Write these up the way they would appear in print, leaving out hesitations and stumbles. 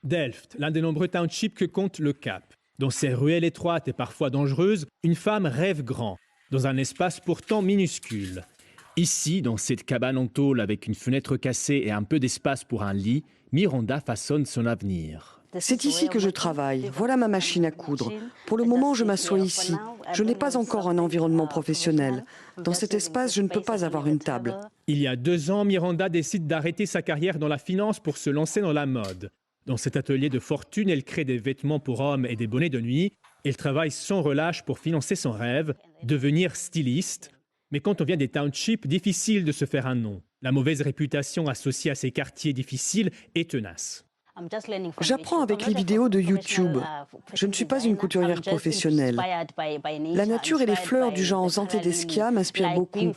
Delft, l'un des nombreux townships que compte le Cap. Dans ses ruelles étroites et parfois dangereuses, une femme rêve grand, dans un espace pourtant minuscule. Ici, dans cette cabane en tôle avec une fenêtre cassée et un peu d'espace pour un lit, Miranda façonne son avenir. C'est ici que je travaille. Voilà ma machine à coudre. Pour le moment, je m'assois ici. Je n'ai pas encore un environnement professionnel. Dans cet espace, je ne peux pas avoir une table. Il y a 2 ans, Miranda décide d'arrêter sa carrière dans la finance pour se lancer dans la mode. Dans cet atelier de fortune, elle crée des vêtements pour hommes et des bonnets de nuit. Elle travaille sans relâche pour financer son rêve, devenir styliste. Mais quand on vient des townships, difficile de se faire un nom. La mauvaise réputation associée à ces quartiers difficiles est tenace. J'apprends avec les vidéos de YouTube. Je ne suis pas une couturière professionnelle. La nature et les fleurs du genre Zantedesquia m'inspirent beaucoup.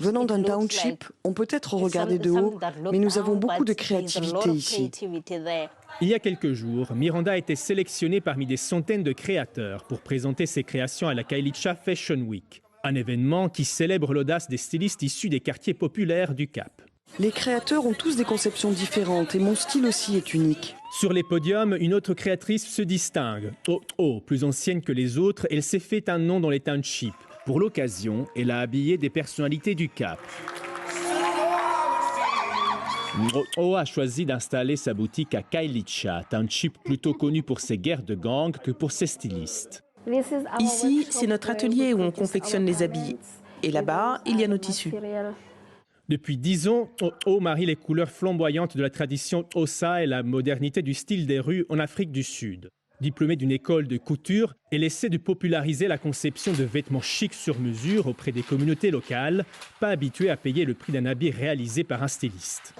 Venant d'un township, on peut être regardé de haut, mais nous avons beaucoup de créativité ici. Il y a quelques jours, Miranda a été sélectionnée parmi des centaines de créateurs pour présenter ses créations à la Kailicha Fashion Week, un événement qui célèbre l'audace des stylistes issus des quartiers populaires du Cap. Les créateurs ont tous des conceptions différentes et mon style aussi est unique. Sur les podiums, une autre créatrice se distingue. Plus ancienne que les autres, elle s'est fait un nom dans les townships. Pour l'occasion, elle a habillé des personnalités du Cap. A choisi d'installer sa boutique à Kailicha, township plutôt connu pour ses guerres de gangs que pour ses stylistes. Ici, c'est notre atelier où on confectionne les habits. Et là-bas, il y a nos tissus. Depuis 10 ans, marie les couleurs flamboyantes de la tradition Xhosa et la modernité du style des rues en Afrique du Sud. Diplômée d'une école de couture, elle essaie de populariser la conception de vêtements chics sur mesure auprès des communautés locales, pas habituées à payer le prix d'un habit réalisé par un styliste.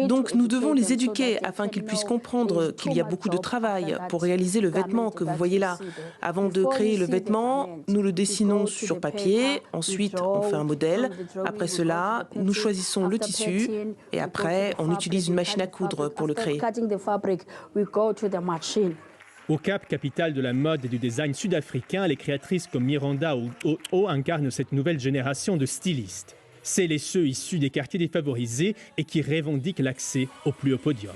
Donc nous devons les éduquer afin qu'ils puissent comprendre qu'il y a beaucoup de travail pour réaliser le vêtement que vous voyez là. Avant de créer le vêtement, nous le dessinons sur papier, ensuite on fait un modèle. Après cela, nous choisissons le tissu et après on utilise une machine à coudre pour le créer. Au Cap, capitale de la mode et du design sud-africain, les créatrices comme Miranda ou incarnent cette nouvelle génération de stylistes. Celles et ceux issus des quartiers défavorisés et qui revendiquent l'accès au plus haut podium.